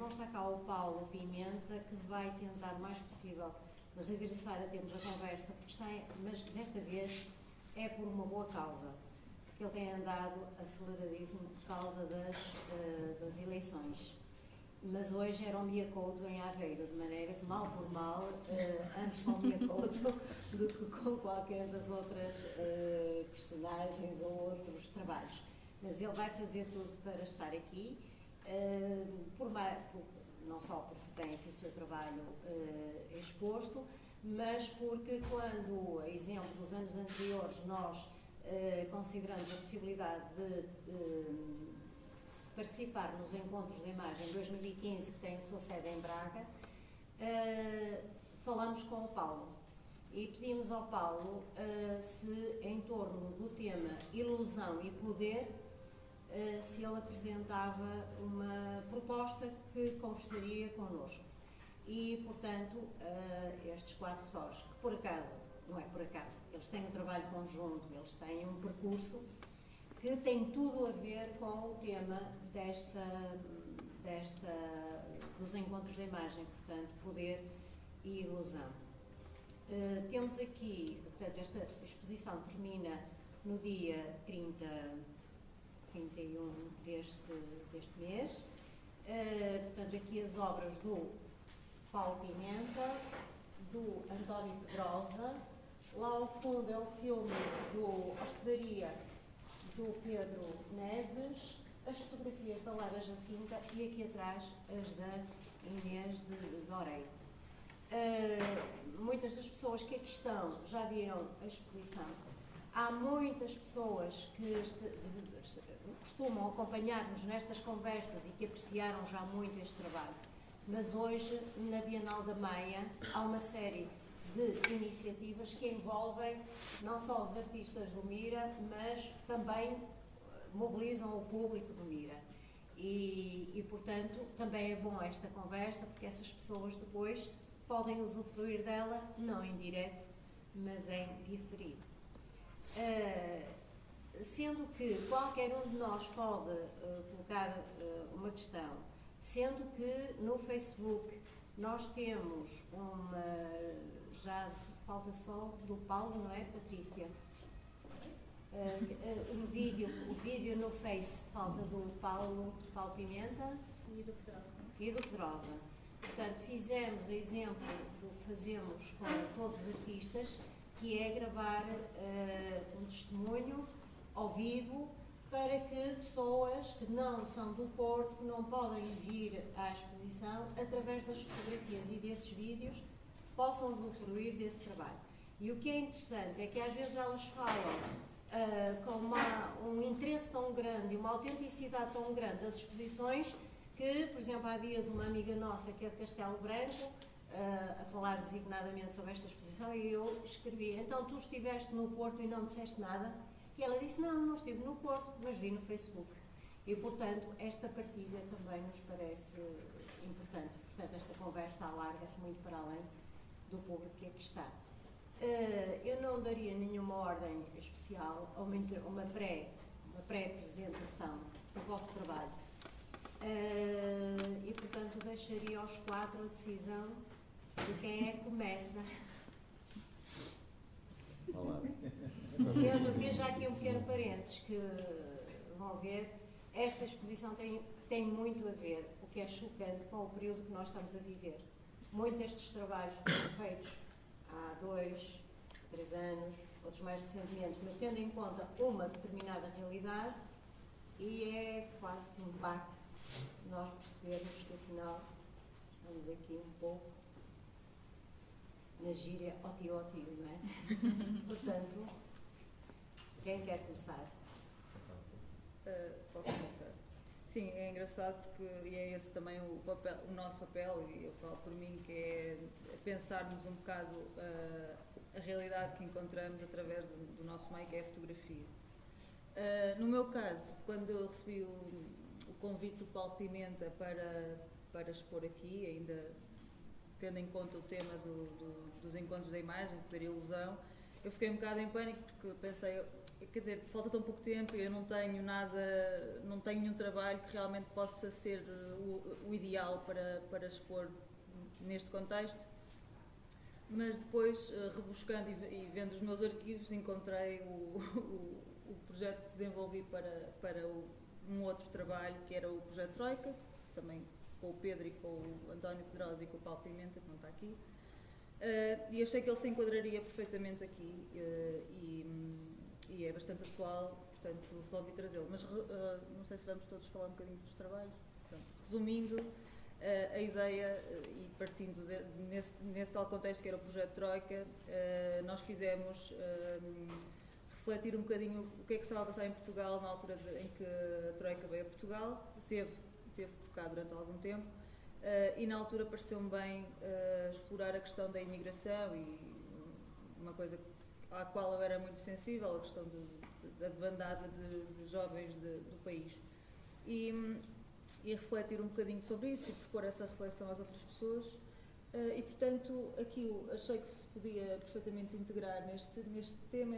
não está cá o Paulo Pimenta, que vai tentar o mais possível regressar a tempo da conversa, mas desta vez é por uma boa causa, porque ele tem andado aceleradíssimo por causa das eleições. Mas hoje era o Mia Couto em Aveiro, de maneira que, mal por mal, antes com o Mia Couto do que com qualquer das outras personagens ou outros trabalhos. Mas ele vai fazer tudo para estar aqui, não só porque tem aqui o seu trabalho exposto, mas porque quando, a exemplo dos anos anteriores, nós consideramos a possibilidade de participar nos encontros de imagem 2015, que tem a sua sede em Braga, falamos com o Paulo e pedimos ao Paulo se, em torno do tema ilusão e poder, se ele apresentava uma proposta que conversaria connosco. E, portanto, estes 4 fotógrafos, que por acaso, não é por acaso, eles têm um trabalho conjunto, eles têm um percurso que tem tudo a ver com o tema dos encontros de imagem, portanto, poder e ilusão. Temos aqui, portanto, esta exposição termina no dia 31 deste mês. Portanto, aqui as obras do Paulo Pimenta, do António Pedrosa, lá ao fundo é o filme do Hospedaria, do Pedro Neves, as fotografias da Lara Jacinta e aqui atrás as da Inês de Oreiro. Muitas das pessoas que aqui estão já viram a exposição. Há muitas pessoas que costumam acompanhar-nos nestas conversas e que apreciaram já muito este trabalho. Mas hoje, na Bienal da Maia, há uma série de iniciativas que envolvem não só os artistas do Mira, mas também mobilizam o público do Mira. E, portanto, também é bom esta conversa, porque essas pessoas depois podem usufruir dela, não em direto, mas em diferido. Sendo que qualquer um de nós pode colocar uma questão, sendo que no Facebook nós temos já falta só do Paulo, não é, Patrícia? O vídeo no Face falta do Paulo Pimenta e do Pedrosa. Portanto, fizemos o exemplo do que fazemos com todos os artistas, que é gravar um testemunho ao vivo para que pessoas que não são do Porto, que não podem vir à exposição, através das fotografias e desses vídeos, possam usufruir desse trabalho. E o que é interessante é que às vezes elas falam com um interesse tão grande e uma autenticidade tão grande das exposições que, por exemplo, há dias uma amiga nossa, que é de Castelo Branco, a falar designadamente sobre esta exposição, e eu escrevi: então tu estiveste no Porto e não disseste nada? E ela disse: não estive no Porto, mas vi no Facebook. E, portanto, esta partilha também nos parece importante. Portanto, esta conversa alarga-se muito para além do público que aqui está. Eu não daria nenhuma ordem especial a uma pré-apresentação do vosso trabalho. E, portanto, deixaria aos 4 a decisão de quem é que começa. Olá. Sendo que, já aqui um pequeno parênteses que vão ver, esta exposição tem muito a ver, o que é chocante, com o período que nós estamos a viver. Muitos destes trabalhos foram feitos há 2, 3 anos, outros mais recentemente, mas tendo em conta uma determinada realidade, e é quase que um baque nós percebermos que, afinal, estamos aqui um pouco na gíria ó tio, não é? Portanto, quem quer começar? Posso começar? Sim, é engraçado porque e é esse também o nosso papel, e eu falo por mim, que é pensarmos um bocado a realidade que encontramos através do nosso meio, que é a fotografia. No meu caso, quando eu recebi o convite do Paulo Pimenta para expor aqui, ainda tendo em conta o tema dos encontros da imagem, poder e ilusão, eu fiquei um bocado em pânico porque pensei, quer dizer, falta tão pouco tempo e eu não tenho nada, não tenho nenhum trabalho que realmente possa ser o ideal para expor neste contexto. Mas depois, rebuscando e vendo os meus arquivos, encontrei o projeto que desenvolvi para um outro trabalho, que era o Projeto Troika, também com o Pedro e com o António Pedrosa e com o Paulo Pimenta, que não está aqui. E achei que ele se enquadraria perfeitamente aqui e é bastante atual, portanto resolvi trazê-lo. Mas não sei se vamos todos falar um bocadinho dos trabalhos. Portanto, resumindo, a ideia, e partindo nesse tal contexto que era o Projeto Troika, nós quisemos refletir um bocadinho o que é que estava a passar em Portugal na altura em que a Troika veio a Portugal, teve por cá durante algum tempo, e na altura pareceu-me bem explorar a questão da imigração e uma coisa à qual eu era muito sensível, a questão da debandada de jovens do país. E refletir um bocadinho sobre isso e propor essa reflexão às outras pessoas. E, portanto, aqui achei que se podia perfeitamente integrar neste tema,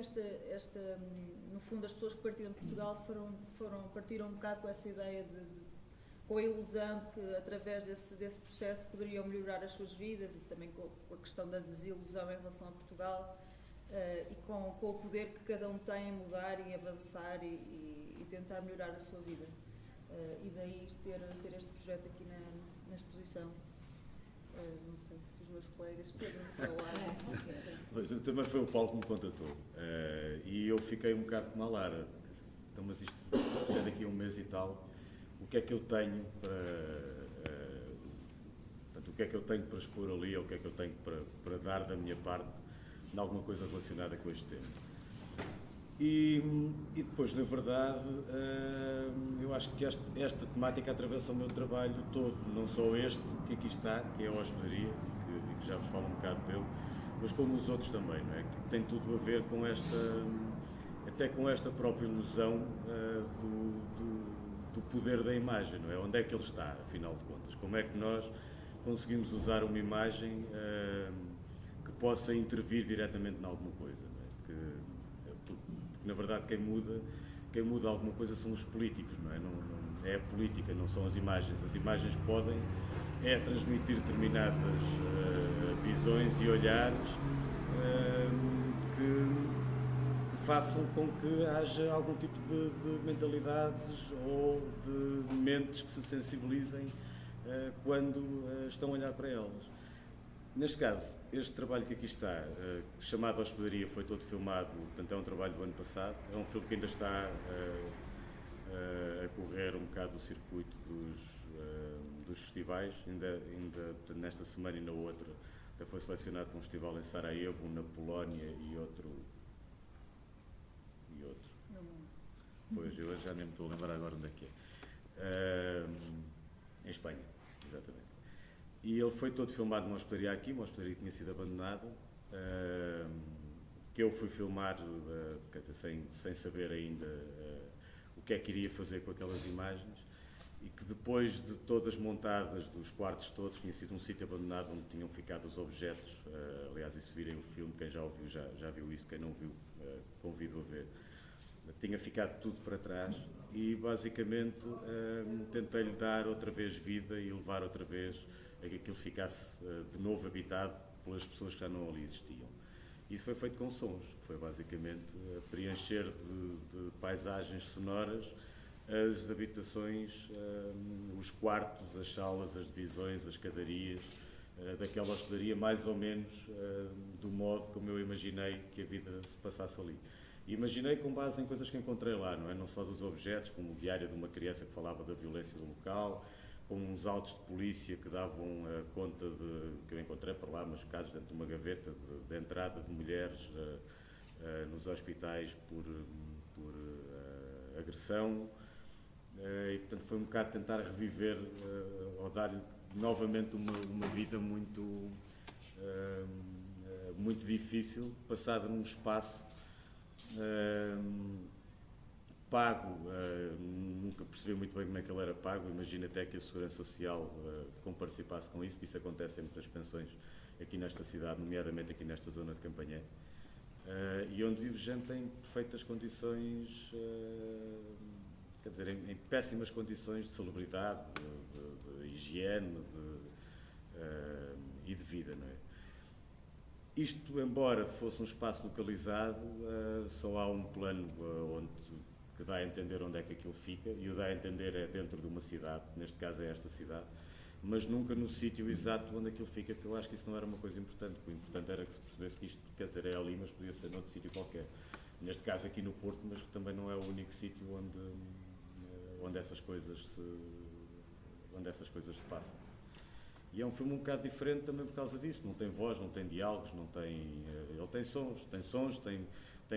no fundo, as pessoas que partiram de Portugal partiram um bocado com essa ideia com a ilusão de que, através desse processo, poderiam melhorar as suas vidas e também com a questão da desilusão em relação a Portugal e com o poder que cada um tem em mudar e avançar e tentar melhorar a sua vida. E daí ter este projeto aqui na exposição. Não sei se os meus colegas Pedro falaram. Também foi o Paulo que me contatou e eu fiquei um bocado como a Lara. Então, mas isto é daqui a um mês e tal, o que é que eu tenho portanto, o que é que eu tenho para expor ali, ou o que é que eu tenho para dar da minha parte em alguma coisa relacionada com este tema. E depois, na verdade, eu acho que esta temática atravessa o meu trabalho todo, não só este que aqui está, que é a hospedaria, que já vos falo um bocado dele, mas como os outros também, não é? Que tem tudo a ver com até com esta própria ilusão do poder da imagem, não é? Onde é que ele está, afinal de contas? Como é que nós conseguimos usar uma imagem que possa intervir diretamente em alguma coisa, não é? Porque, na verdade, quem muda alguma coisa são os políticos, não é? Não é a política, não são as imagens. As imagens podem transmitir determinadas visões e olhares que façam com que haja algum tipo de mentalidades ou de mentes que se sensibilizem quando estão a olhar para elas. Neste caso, este trabalho que aqui está, chamado Hospedaria, foi todo filmado, portanto é um trabalho do ano passado, é um filme que ainda está a correr um bocado o circuito dos festivais, ainda nesta semana e na outra, foi selecionado para um festival em Sarajevo, na Polónia e outro. Pois, eu já nem me estou a lembrar agora onde é que é. Em Espanha, exatamente. E ele foi todo filmado numa hospedaria aqui, uma hospedaria que tinha sido abandonada, que eu fui filmar, quer dizer, sem saber ainda o que é que iria fazer com aquelas imagens, e que depois de todas montadas, dos quartos todos, tinha sido um sítio abandonado onde tinham ficado os objetos. Aliás, e se virem o filme, quem já ouviu já viu isso, quem não viu, convido a ver. Tinha ficado tudo para trás e, basicamente, tentei-lhe dar outra vez vida e levar outra vez a que aquilo ficasse de novo habitado pelas pessoas que já não ali existiam. Isso foi feito com sons, foi basicamente preencher de paisagens sonoras as habitações, os quartos, as salas, as divisões, as escadarias daquela hospedaria, mais ou menos do modo como eu imaginei que a vida se passasse ali. E imaginei com base em coisas que encontrei lá, não é? Não só dos objetos, como o diário de uma criança que falava da violência do local, como uns autos de polícia que davam conta que eu encontrei por lá, machucados dentro de uma gaveta de entrada de mulheres nos hospitais por agressão. E, portanto, foi um bocado tentar reviver ou dar-lhe novamente uma vida muito difícil, passada num espaço pago. Nunca percebi muito bem como é que ele era pago. Imagino até que a Segurança Social comparticipasse com isso, porque isso acontece em muitas pensões aqui nesta cidade, nomeadamente aqui nesta zona de Campanhã. e onde vive gente em perfeitas condições, quer dizer, em péssimas condições de salubridade, de higiene e de vida, não é? Isto, embora fosse um espaço localizado, só há um plano que dá a entender onde é que aquilo fica, e o dá a entender é dentro de uma cidade, neste caso é esta cidade, mas nunca no sítio exato onde aquilo fica, que eu acho que isso não era uma coisa importante. O importante era que se percebesse que isto, quer dizer, é ali, mas podia ser noutro sítio qualquer. Neste caso aqui no Porto, mas que também não é o único sítio onde essas coisas se passam. E é um filme um bocado diferente também por causa disso. Não tem voz, não tem diálogos, não tem... Ele tem sons, tem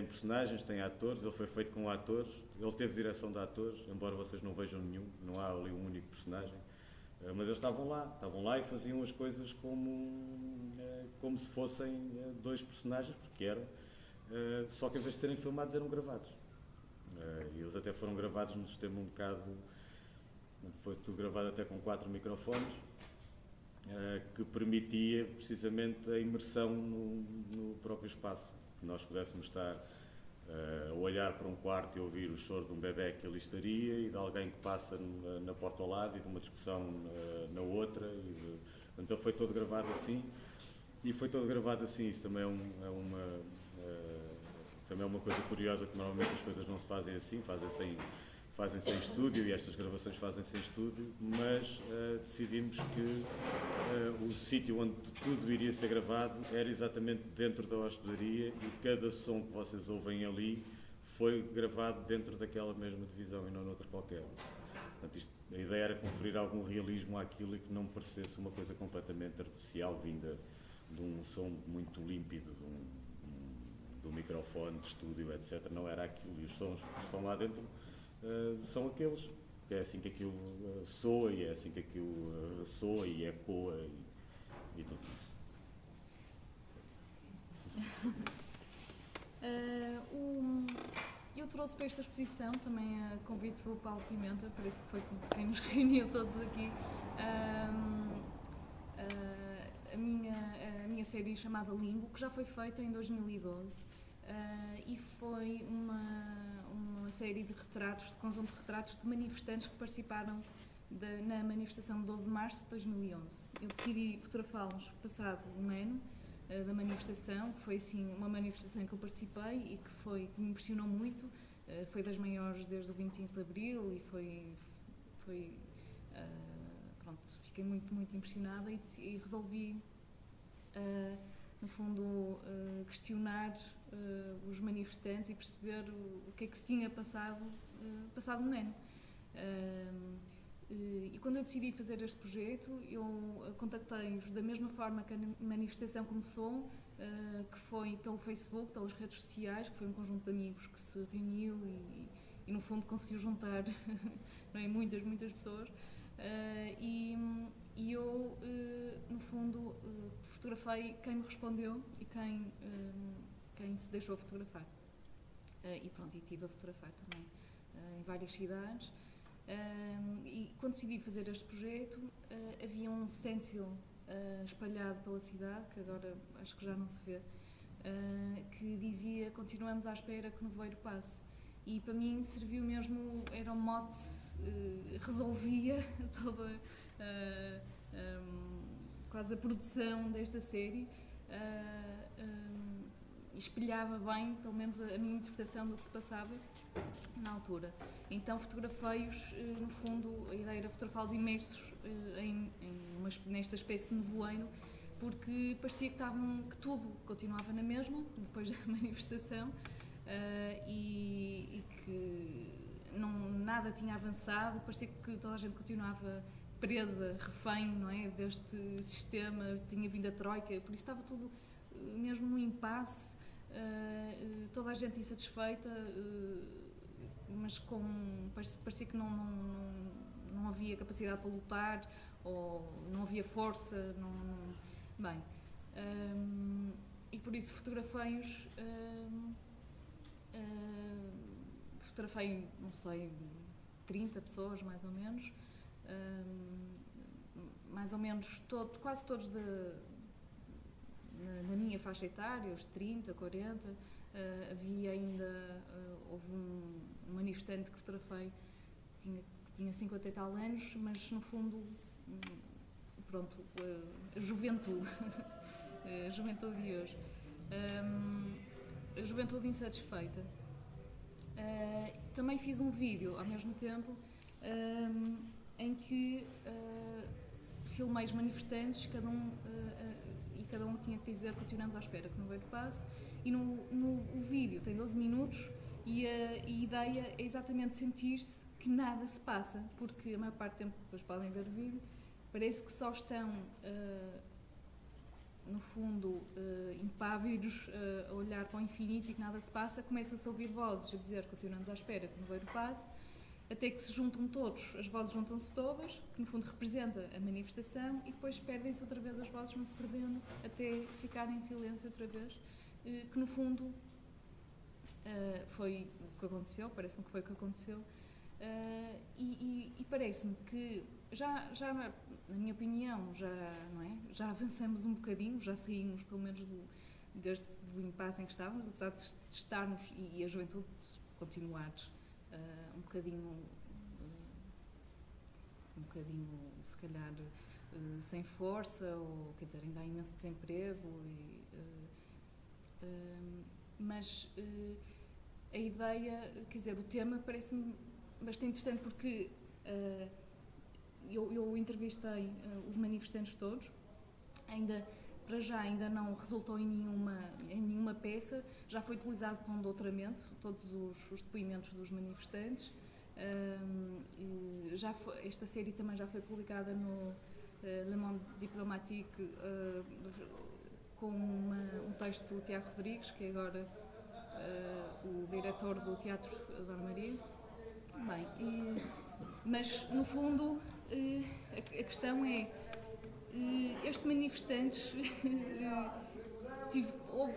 personagens, tem atores. Ele foi feito com atores. Ele teve direção de atores, embora vocês não vejam nenhum. Não há ali um único personagem. Mas eles estavam lá e faziam as coisas como se fossem dois personagens, porque eram. Só que em vez de serem filmados, eram gravados. E eles até foram gravados num sistema um bocado... Foi tudo gravado até com 4 microfones. Que permitia precisamente a imersão no próprio espaço, que nós pudéssemos estar a olhar para um quarto e ouvir o choro de um bebé que ali estaria e de alguém que passa na porta ao lado e de uma discussão na outra. Então foi todo gravado assim, isso também também é uma coisa curiosa, que normalmente as coisas não se fazem assim, fazem-se em estúdio, e estas gravações fazem-se em estúdio, mas decidimos que o sítio onde tudo iria ser gravado era exatamente dentro da hospedaria, e cada som que vocês ouvem ali foi gravado dentro daquela mesma divisão e não noutra qualquer. Portanto, a ideia era conferir algum realismo àquilo e que não parecesse uma coisa completamente artificial, vinda de um som muito límpido, de um microfone de estúdio, etc. Não era aquilo, e os sons que estão lá dentro são aqueles. É assim que aquilo soa, e é assim que aquilo ressoa e ecoa e tudo isso. Eu trouxe para esta exposição também a convite do Paulo Pimenta, parece que foi quem nos reuniu todos aqui, a minha série chamada Limbo, que já foi feita em 2012 e foi uma série de retratos, de conjunto de retratos de manifestantes que participaram na manifestação de 12 de março de 2011. Eu decidi fotografá-los passado um ano da manifestação, que foi assim uma manifestação que eu participei e que me impressionou muito. Foi das maiores desde o 25 de Abril e pronto, fiquei muito, muito impressionada e resolvi, no fundo, questionar os manifestantes e perceber o que é que se tinha passado um ano. E quando eu decidi fazer este projeto, eu contactei-os da mesma forma que a manifestação começou, que foi pelo Facebook, pelas redes sociais, que foi um conjunto de amigos que se reuniu e no fundo conseguiu juntar não é, muitas pessoas. E eu, no fundo, fotografei quem me respondeu e quem se deixou fotografar. E pronto, e estive a fotografar também em várias cidades. E quando decidi fazer este projeto, havia um stencil espalhado pela cidade, que agora acho que já não se vê, que dizia: continuamos à espera que o nevoeiro passe. E para mim serviu mesmo, era um mote, resolvia toda quase a produção desta série, espelhava bem, pelo menos, a minha interpretação do que se passava na altura. Então fotografei-os, no fundo, a ideia era fotografá-los imersos nesta espécie de nevoeiro, porque parecia que tudo continuava na mesma, depois da manifestação, e que nada tinha avançado, parecia que toda a gente continuava presa, refém, não é, deste sistema, tinha vindo a Troika, por isso estava tudo mesmo num impasse, toda a gente insatisfeita, mas parecia que não havia capacidade para lutar, ou não havia força, bem, e por isso fotografei-os, fotografei, não sei, 30 pessoas mais ou menos quase todos na minha faixa etária, os 30, 40, havia ainda, houve um manifestante que fotografei que tinha 50 e tal anos, mas no fundo, pronto, a juventude, a juventude de hoje, a juventude insatisfeita. Também fiz um vídeo ao mesmo tempo em que filmei os manifestantes, e cada um tinha que dizer continuamos à espera que não veio de passe, e o vídeo tem 12 minutos e a ideia é exatamente sentir-se que nada se passa, porque a maior parte do tempo, depois podem ver o vídeo, parece que só estão no fundo impávidos a olhar para o infinito e que nada se passa. Começa-se a ouvir vozes a dizer continuamos à espera que não veio de passe, até que se juntam todos, as vozes juntam-se todas, que no fundo representa a manifestação, e depois perdem-se outra vez, as vozes vão-se perdendo até ficarem em silêncio outra vez, que no fundo foi o que aconteceu, parece-me que foi o que aconteceu, e parece-me que já na minha opinião, não é? Já avançamos um bocadinho, já saímos pelo menos do impasse em que estávamos, apesar de estarmos, e a juventude continuar um bocadinho, se calhar, sem força, ou, quer dizer, ainda há imenso desemprego, mas a ideia, quer dizer, o tema parece-me bastante interessante, porque eu entrevistei os manifestantes todos, para já ainda não resultou em nenhuma peça, já foi utilizado para um doutoramento, todos os depoimentos dos manifestantes. Esta série também já foi publicada no Le Monde Diplomatique, com um texto do Tiago Rodrigues, que é agora o diretor do Teatro Dona Maria. Bem, mas no fundo a questão é, estes manifestantes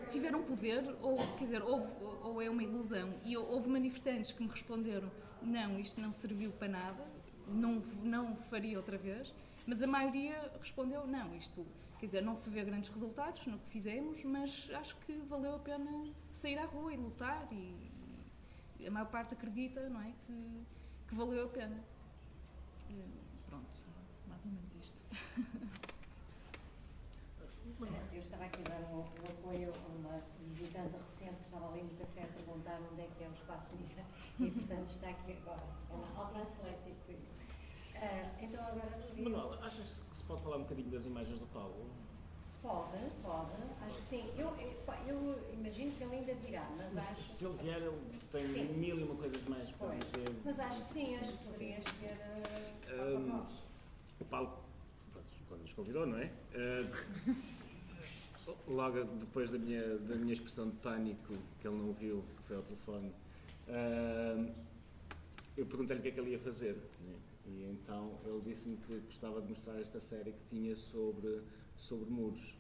tiveram poder, ou quer dizer, ou é uma ilusão, e houve manifestantes que me responderam não, isto não serviu para nada, não faria outra vez, mas a maioria respondeu não, isto, quer dizer, não se vê grandes resultados no que fizemos, mas acho que valeu a pena sair à rua e lutar, e a maior parte acredita, não é, que valeu a pena. Pronto, mais ou menos isto. Eu estava aqui a dar um apoio a uma visitante recente que estava ali no café a perguntar onde é que é o espaço Mira, e portanto está aqui agora. I'll translate it to you. Então agora seria... Manuela, achas que se pode falar um bocadinho das imagens do Paulo? Pode, acho que sim. Eu imagino que ele ainda virá, mas acho... Se ele vier, ele tem Sim. mil e uma coisas mais para Pois. dizer. Mas acho que sim, acho que poderias ter O Paulo, pronto, quando nos convidou, não é? Logo depois da minha expressão de pânico, que ele não viu, que foi ao telefone, eu perguntei-lhe o que é que ele ia fazer, né? E então ele disse-me que gostava de mostrar esta série que tinha sobre muros.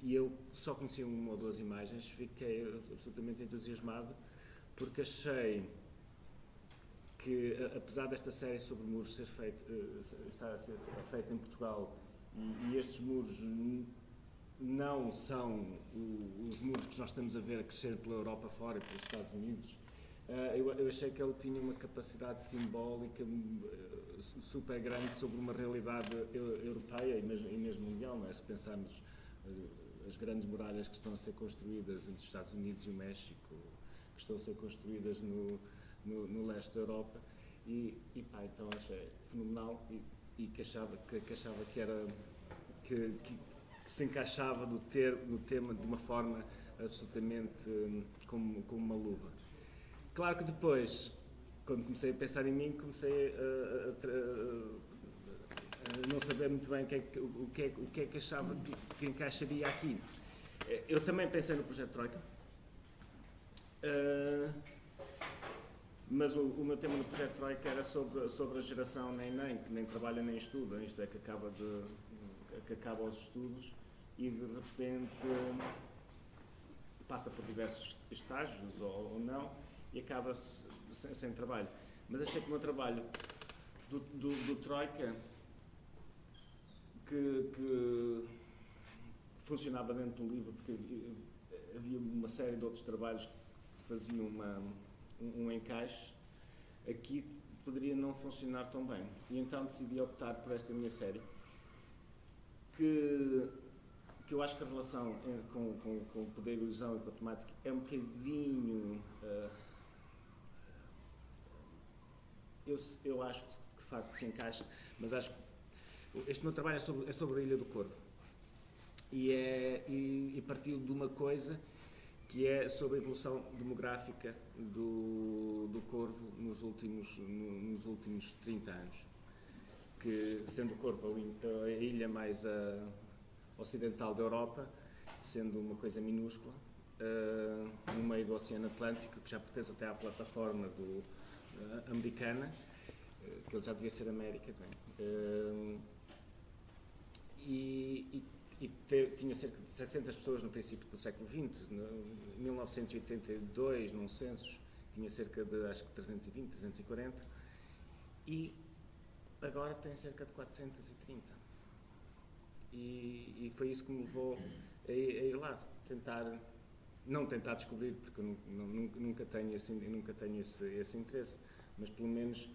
E eu só conheci uma ou duas imagens, fiquei absolutamente entusiasmado, porque achei que, apesar desta série sobre muros estar a ser feita em Portugal, e estes muros não são os muros que nós estamos a ver a crescer pela Europa fora e pelos Estados Unidos, eu achei que ele tinha uma capacidade simbólica super grande sobre uma realidade europeia e mesmo mundial, não é? Se pensarmos as grandes muralhas que estão a ser construídas entre os Estados Unidos e o México, que estão a ser construídas no leste da Europa, então achei fenomenal e que achava que se encaixava no tema de uma forma absolutamente como uma luva. Claro que depois, quando comecei a pensar em mim, comecei a não saber muito bem o que é que achava que encaixaria aqui. Eu também pensei no projeto Troika, mas o meu tema no projeto Troika era sobre a geração nem que nem trabalha nem estuda, isto é, que acaba os estudos e de repente passa por diversos estágios ou não e acaba sem trabalho. Mas achei que o meu trabalho do Troika, que funcionava dentro do livro, porque havia uma série de outros trabalhos que faziam um encaixe. Aqui poderia não funcionar tão bem. E então decidi optar por esta minha série, que eu acho que a relação com o poder, a ilusão e com a temática é um bocadinho... eu acho que de facto se encaixa, mas acho que este meu trabalho é sobre a Ilha do Corvo. E partiu de uma coisa que é sobre a evolução demográfica do Corvo nos últimos 30 anos. Que, sendo o Corvo a ilha mais ocidental da Europa, sendo uma coisa minúscula, no meio do Oceano Atlântico, que já pertence até à plataforma americana, que ele já devia ser América, bem. Tinha cerca de 700 pessoas no princípio do século XX. Em 1982, num censo, tinha cerca de, acho que 320, 340, e agora tem cerca de 430. E foi isso que me levou a ir lá, não tentar descobrir, porque eu nunca tenho esse interesse, mas pelo menos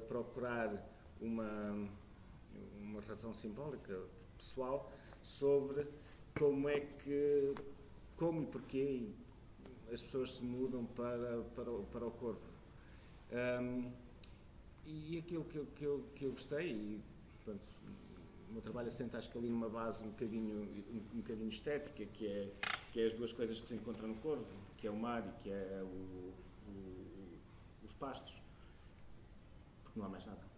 procurar uma razão simbólica, pessoal, sobre como e porquê as pessoas se mudam para o Corvo. E aquilo que eu gostei, e portanto, o meu trabalho assenta, acho que ali numa base um bocadinho estética, que é as duas coisas que se encontram no Corvo, que é o mar e que é os pastos, porque não há mais nada.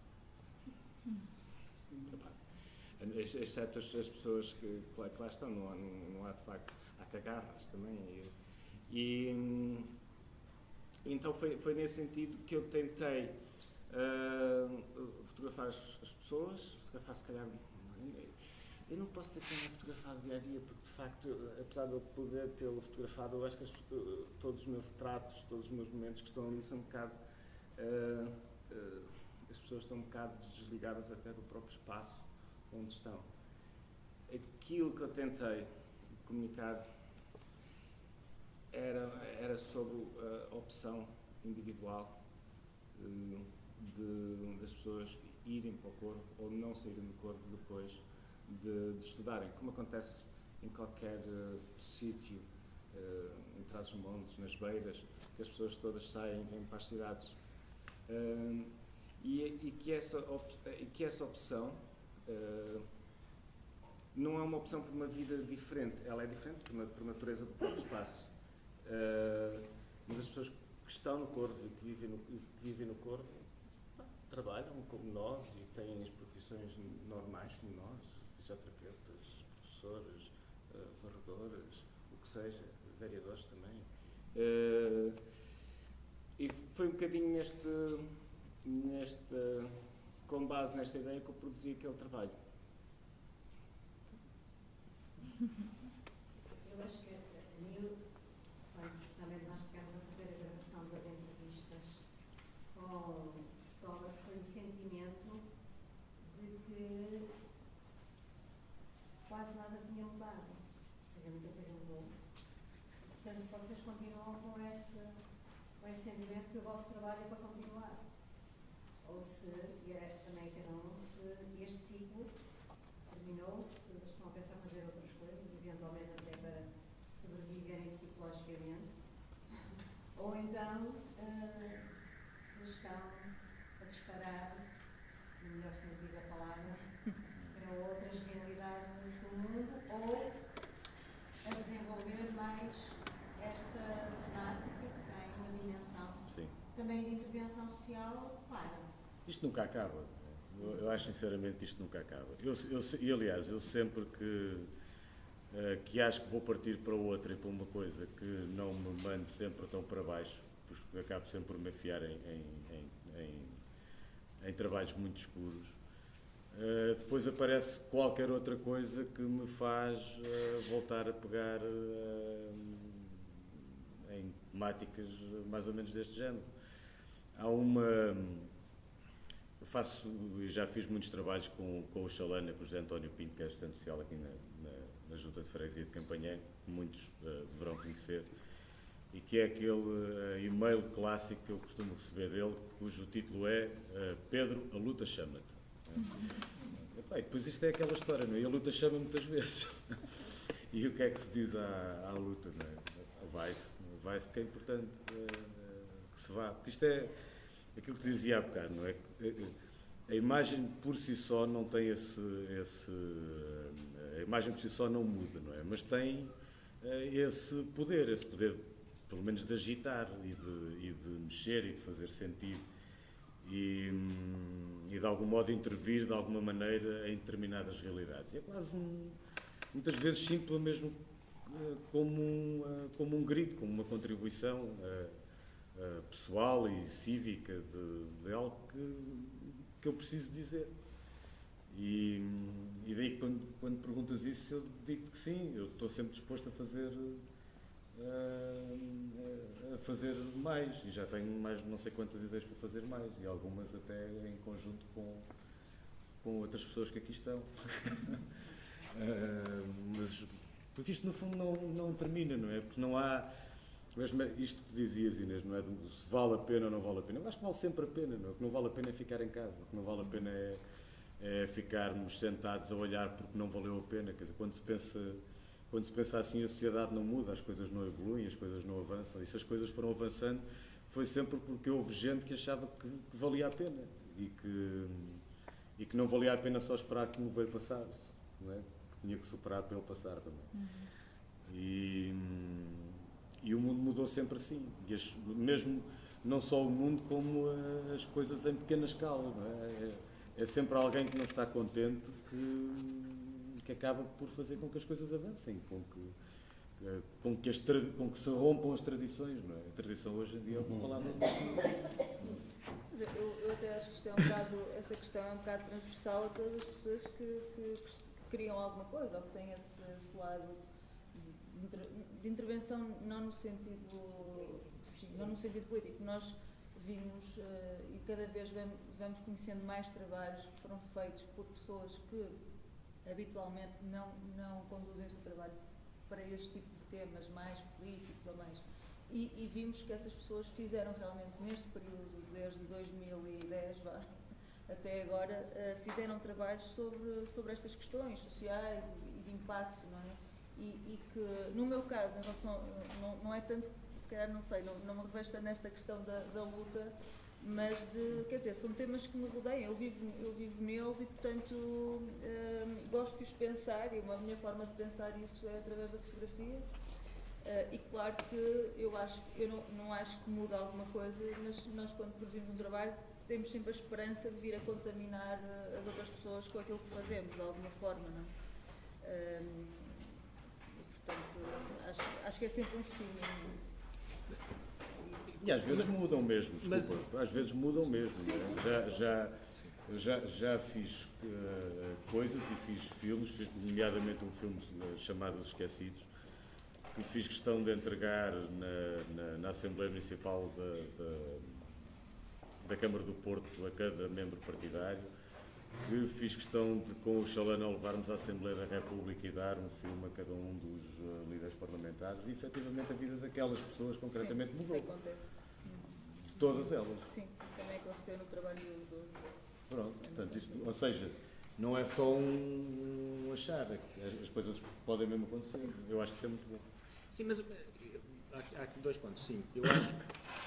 Exceto as pessoas que lá estão, não há de facto, há cagarras também. Então foi nesse sentido que eu tentei fotografar as pessoas, fotografar se calhar. Eu não posso dizer que tenha fotografado dia a dia, porque de facto, apesar de eu poder tê-lo fotografado, eu acho que todos os meus retratos, todos os meus momentos que estão ali são um bocado. As pessoas estão um bocado desligadas até do próprio espaço onde estão. Aquilo que eu tentei comunicar era sobre a opção individual das pessoas irem para o Corvo ou não saírem do Corvo depois de estudarem, como acontece em qualquer sítio, em Trás-os-Montes, nas beiras, que as pessoas todas saem e vêm para as cidades. E que essa opção não é uma opção por uma vida diferente, ela é diferente por natureza do próprio espaço. Mas as pessoas que estão no Corvo e que vivem no Corvo trabalham como nós e têm as profissões normais como nós, fisioterapeutas, professores, varredoras, o que seja, vereadores também. E foi um bocadinho com base nesta ideia que eu produzi aquele trabalho. Eu acho que a mim, quando especialmente nós tivemos a fazer a gravação das entrevistas com os fotógrafos, foi o sentimento de que quase nada tinha mudado. Quer dizer, muita coisa mudou. Portanto, se vocês continuam com esse sentimento que o vosso trabalho é para continuar. Ou se, e é também cada um, se este ciclo terminou, se estão a pensar fazer outras coisas, eventualmente até para sobreviverem psicologicamente, ou então se estão a disparar, no melhor sentido da palavra, para outras realidades do mundo, ou a desenvolver mais esta temática que tem uma dimensão também de intervenção social clara. Isto nunca acaba. Eu acho sinceramente que isto nunca acaba. Aliás, eu sempre que acho que vou partir para outra e para uma coisa que não me mande sempre tão para baixo, porque acabo sempre por me afiar em trabalhos muito escuros, depois aparece qualquer outra coisa que me faz voltar a pegar em temáticas mais ou menos deste género. Já fiz muitos trabalhos com o Xalana, com o José António Pinto, que é assistente social aqui na da Junta de Freguesia de Campanhã, que muitos deverão conhecer, e que é aquele e-mail clássico que eu costumo receber dele, cujo título é Pedro, a luta chama-te. E depois isto é aquela história, não é? E a luta chama muitas vezes. E o que é que se diz à luta, não é? Vai-se porque é importante que se vá. Porque isto é aquilo que dizia há bocado, não é? A imagem por si só não tem a imagem por si só não muda, não é? Mas tem esse poder pelo menos de agitar e de mexer e de fazer sentir e de algum modo intervir de alguma maneira em determinadas realidades. E é quase muitas vezes sinto-a mesmo como um grito, como uma contribuição pessoal e cívica de algo que eu preciso dizer. E daí quando perguntas isso eu digo que sim, eu estou sempre disposto a fazer mais, e já tenho mais não sei quantas ideias para fazer mais, e algumas até em conjunto com outras pessoas que aqui estão. Mas porque isto no fundo não termina, não é? Porque não há mesmo isto que dizias, Inês, não é? Se vale a pena ou não vale a pena. Eu acho que vale sempre a pena, não é? O que não vale a pena é ficar em casa, o que não vale a pena é ficarmos sentados a olhar porque não valeu a pena. Quer dizer, quando se pensa assim, a sociedade não muda, as coisas não evoluem, as coisas não avançam. E se as coisas foram avançando, foi sempre porque houve gente que achava que valia a pena e que não valia a pena só esperar que me veio passar, não é? Que tinha que superar para ele passar também. E o mundo mudou sempre assim. E mesmo não só o mundo, como as coisas em pequena escala, não é? É sempre alguém que não está contente que acaba por fazer com que as coisas avancem, com que se rompam as tradições, não é? A tradição hoje em dia é uma palavra Mas eu até acho que isto é um bocado, essa questão é um bocado transversal a todas as pessoas que criam alguma coisa, ou que têm esse lado de intervenção, não no sentido político. Nós vimos e cada vez vamos conhecendo mais trabalhos que foram feitos por pessoas que habitualmente não conduzem o seu trabalho para este tipo de temas mais políticos ou mais. E vimos que essas pessoas fizeram realmente neste período, desde 2010 até agora, fizeram trabalhos sobre estas questões sociais e de impacto, não é? E que, no meu caso, em relação, não é tanto, se calhar não sei, não me revejo nesta questão da luta, mas quer dizer, são temas que me rodeiam, eu vivo neles e, portanto, gosto de os pensar, e a minha forma de pensar isso é através da fotografia. E claro que eu não acho que muda alguma coisa, mas nós, quando produzimos um trabalho, temos sempre a esperança de vir a contaminar as outras pessoas com aquilo que fazemos, de alguma forma, não é? Portanto, acho que é sempre um estímulo. E às vezes mudam mesmo, desculpa. Às vezes mudam mesmo. Já fiz coisas e fiz filmes, nomeadamente um filme chamado Os Esquecidos, que fiz questão de entregar na Assembleia Municipal da Câmara do Porto a cada membro partidário, que fiz questão de, com o Chalana, levarmos à Assembleia da República e dar um filme a cada um dos líderes parlamentares, e efetivamente a vida daquelas pessoas concretamente mudou. Isso acontece. De todas elas. Sim, também aconteceu no trabalho do Pronto, portanto, isto, ou seja, não é só um achar, as coisas podem mesmo acontecer. Sim. Eu acho que isso é muito bom. Sim, mas há aqui dois pontos. Sim, eu acho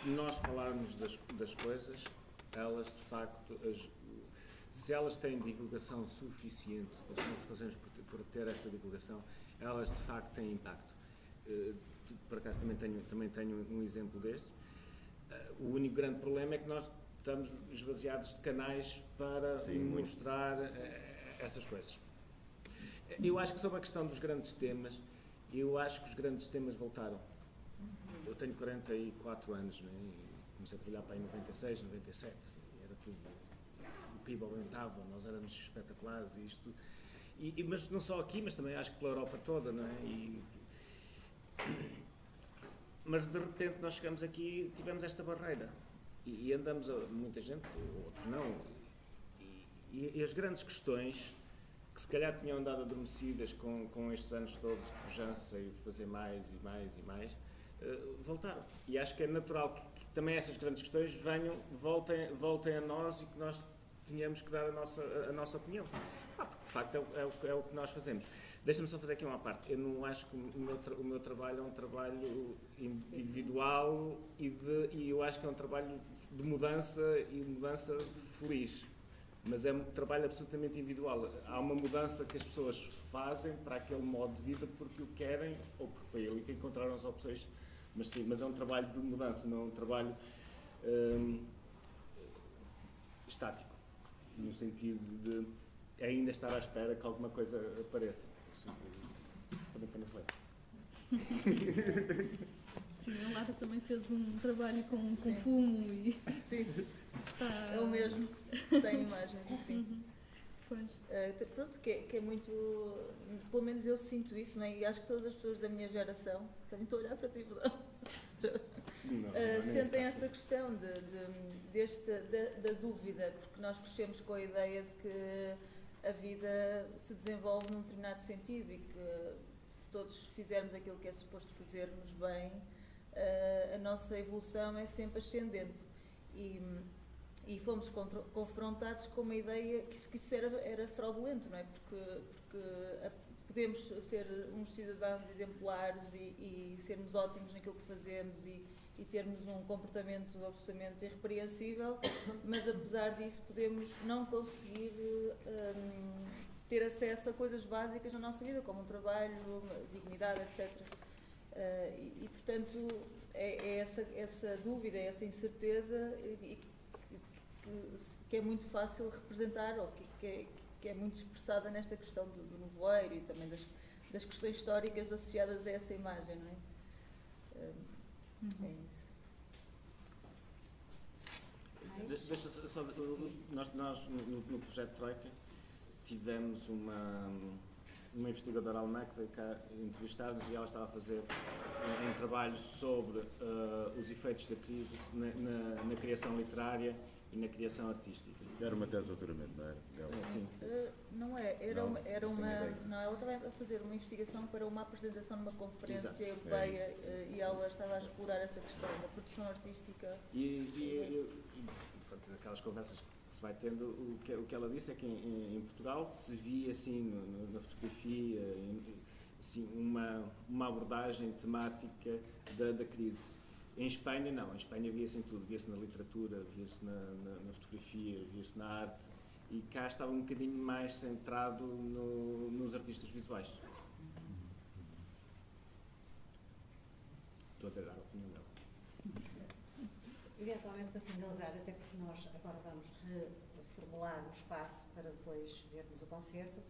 que nós falarmos das coisas, elas de facto, se elas têm divulgação suficiente, ou se nós fazemos por ter essa divulgação, elas de facto têm impacto. Por acaso também tenho um exemplo deste. O único grande problema é que nós estamos esvaziados de canais para mostrar essas coisas. Eu acho que sobre a questão dos grandes temas, eu acho que os grandes temas voltaram. Eu tenho 44 anos, não é? E comecei a trabalhar para aí em 96, 97, era tudo, o PIB aumentava, nós éramos espetaculares e isto, mas não só aqui, mas também acho que pela Europa toda, não é? Mas de repente nós chegamos aqui, tivemos esta barreira e andamos, muita gente, outros não, e as grandes questões que se calhar tinham andado adormecidas com estes anos todos de pujança e de fazer mais e mais e mais, voltaram. E acho que é natural que também essas grandes questões voltem a nós e que nós tenhamos que dar a nossa opinião. Porque de facto é o que nós fazemos. Deixa-me só fazer aqui uma parte. Eu não acho que o meu trabalho é um trabalho individual e eu acho que é um trabalho de mudança e mudança feliz. Mas é um trabalho absolutamente individual. Há uma mudança que as pessoas fazem para aquele modo de vida porque o querem ou porque foi ali que encontraram as opções. Mas sim, mas é um trabalho de mudança, não é um trabalho estático, no sentido de ainda estar à espera que alguma coisa apareça. Também foi. Sim, a Lara também fez um trabalho com fumo e Sim, está... é o mesmo. Tem imagens assim. Pois. Pronto, que é muito. Pelo menos eu sinto isso, não é? E acho que todas as pessoas da minha geração, também estou a olhar para ti, sentem essa questão da dúvida, porque nós crescemos com a ideia de que a vida se desenvolve num determinado sentido e que se todos fizermos aquilo que é suposto fazermos bem, a nossa evolução é sempre ascendente. E fomos confrontados com uma ideia que isso era fraudulento, não é? Porque podemos ser uns cidadãos exemplares e sermos ótimos naquilo que fazemos e termos um comportamento absolutamente irrepreensível, mas apesar disso podemos não conseguir ter acesso a coisas básicas na nossa vida, como um trabalho, dignidade, etc. Portanto, é essa dúvida, é essa incerteza que é muito fácil representar, ou que é muito expressada nesta questão do nevoeiro e também das questões históricas associadas a essa imagem, não é? É isso. Deixa só, nós no projeto Troika tivemos uma investigadora alemã que veio cá entrevistar-nos e ela estava a fazer um trabalho sobre os efeitos da crise na criação literária e na criação artística. Era uma tese de doutoramento, não era? Sim. Não é, ela estava a fazer uma investigação para uma apresentação numa conferência europeia e ela estava a explorar essa questão da produção artística. Pronto, aquelas conversas que se vai tendo, o que ela disse é que em Portugal se via assim na fotografia assim, uma abordagem temática da crise. Em Espanha não, em Espanha via-se em tudo, via-se na literatura, via-se na fotografia, via-se na arte e cá estava um bocadinho mais centrado nos artistas visuais. Estou a dar a opinião dela. Eventualmente, para finalizar, até porque nós agora vamos reformular o espaço para depois vermos o concerto,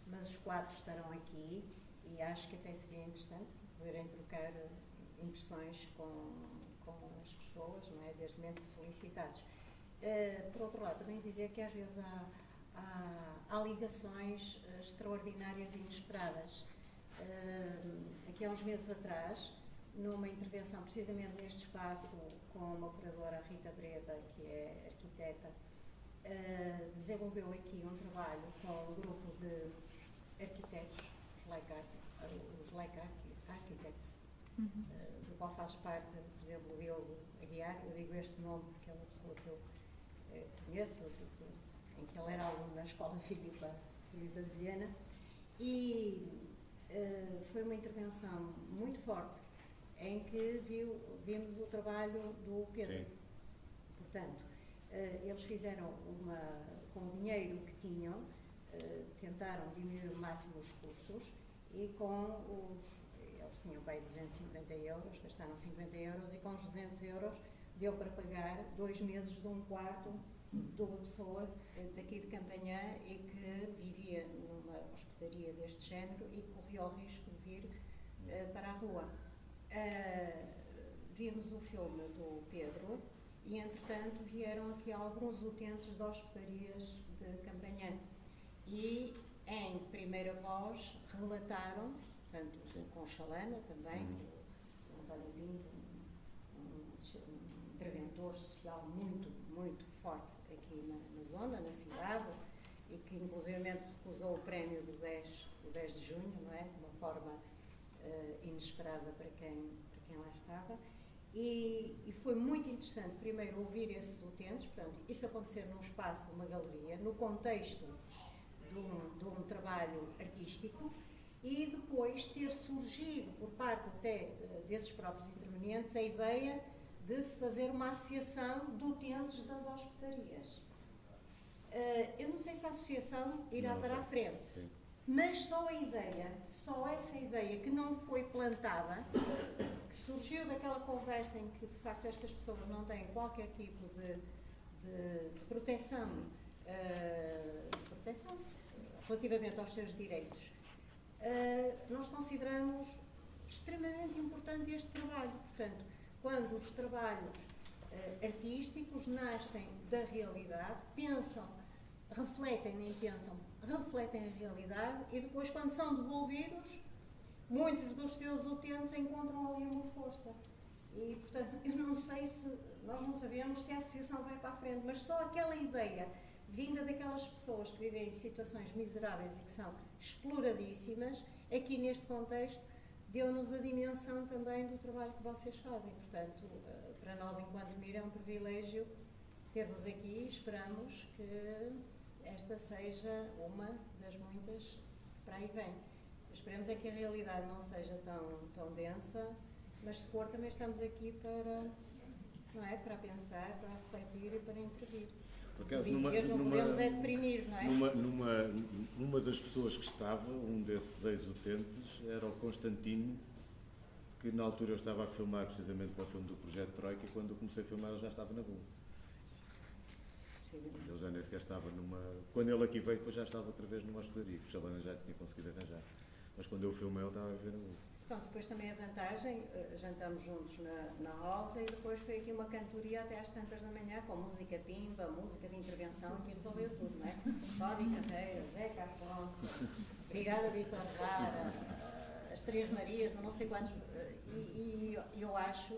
mas os quadros estarão aqui e acho que até seria interessante poderem trocar impressões com as pessoas, não é? Desde mesmo solicitados. Por outro lado, também dizer que às vezes há ligações extraordinárias e inesperadas. Aqui há uns meses atrás, numa intervenção precisamente neste espaço com uma operadora, Rita Breda, que é arquiteta, desenvolveu aqui um trabalho com um grupo de arquitetos, os Like Architects, do qual faz parte, por exemplo, o Diogo Aguiar. Eu digo este nome porque é uma pessoa que eu conheço, em que ele era aluno da Escola Filipa de Viana, e foi uma intervenção muito forte em que vimos o trabalho do Pedro. Sim. Portanto, eles fizeram com o dinheiro que tinham, tentaram diminuir o máximo os custos e eles tinham bem 250 euros, gastaram 50 euros e com os 200 euros deu para pagar 2 meses de um quarto de uma pessoa daqui de Campanhã e que vivia numa hospedaria deste género e corria o risco de vir para a rua. Vimos o filme do Pedro e, entretanto, vieram aqui alguns utentes de hospedarias de Campanhã e, em primeira voz, relataram, portanto, com Chalana também, o António Pinto, um interventor social muito, muito forte aqui na zona, na cidade, e que, inclusive, efetivamente recusou o prémio do 10 de junho, não é? De uma forma inesperada para quem lá estava. E foi muito interessante, primeiro, ouvir esses utentes, portanto, isso acontecer num espaço, uma galeria, no contexto de um trabalho artístico, e depois ter surgido, por parte até desses próprios intervenientes, a ideia de se fazer uma associação de utentes das hospedarias. Eu não sei se a associação irá para a frente, Sim. mas só essa ideia que não foi plantada, que surgiu daquela conversa em que, de facto, estas pessoas não têm qualquer tipo de proteção, relativamente aos seus direitos, nós consideramos extremamente importante este trabalho. Portanto, quando os trabalhos artísticos nascem da realidade, refletem a realidade, e depois, quando são devolvidos, muitos dos seus utentes encontram ali uma força. E, portanto, nós não sabemos se a associação vai para a frente, mas só aquela ideia vinda daquelas pessoas que vivem em situações miseráveis e que são exploradíssimas, aqui neste contexto, deu-nos a dimensão também do trabalho que vocês fazem. Portanto, para nós, enquanto MIR, é um privilégio ter-vos aqui. Esperamos que esta seja uma das muitas que para aí vem. Esperemos é que a realidade não seja tão densa, mas se for, também estamos aqui para pensar, para refletir e para intervir. Por acaso, não podemos é deprimir, não é? Numa das pessoas que estava, um desses ex-utentes, era o Constantino, que na altura eu estava a filmar precisamente para o filme do Projeto Troika, e quando eu comecei a filmar ele já estava na rua. Ele já nem sequer estava Quando ele aqui veio, depois já estava outra vez numa hospedaria, que o Chalana já tinha conseguido arranjar. Mas quando eu filmei ele estava a viver na rua. Pronto, depois também a vantagem, jantamos juntos na Rosa, e depois foi aqui uma cantoria até às tantas da manhã, com música pimba, música de intervenção, aquilo valeu tudo, não é? Tony Carreira, Zeca Afonso, Brigada Vitor Rara, as Três Marias, não sei quantos, e eu acho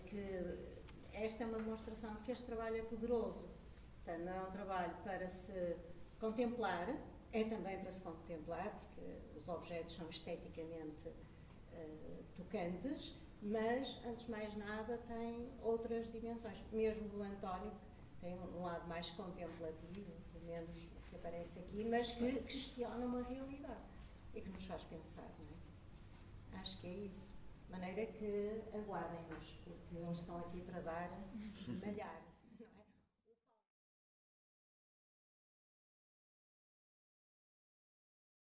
que esta é uma demonstração de que este trabalho é poderoso. Portanto, não é um trabalho para se contemplar, é também para se contemplar, porque os objetos são esteticamente tocantes, mas, antes de mais nada, tem outras dimensões. Mesmo do António, que tem um lado mais contemplativo, pelo menos que aparece aqui, mas que questiona uma realidade e que nos faz pensar, não é? Acho que é isso. De maneira que aguardem-nos, porque eles estão aqui para dar, malhar.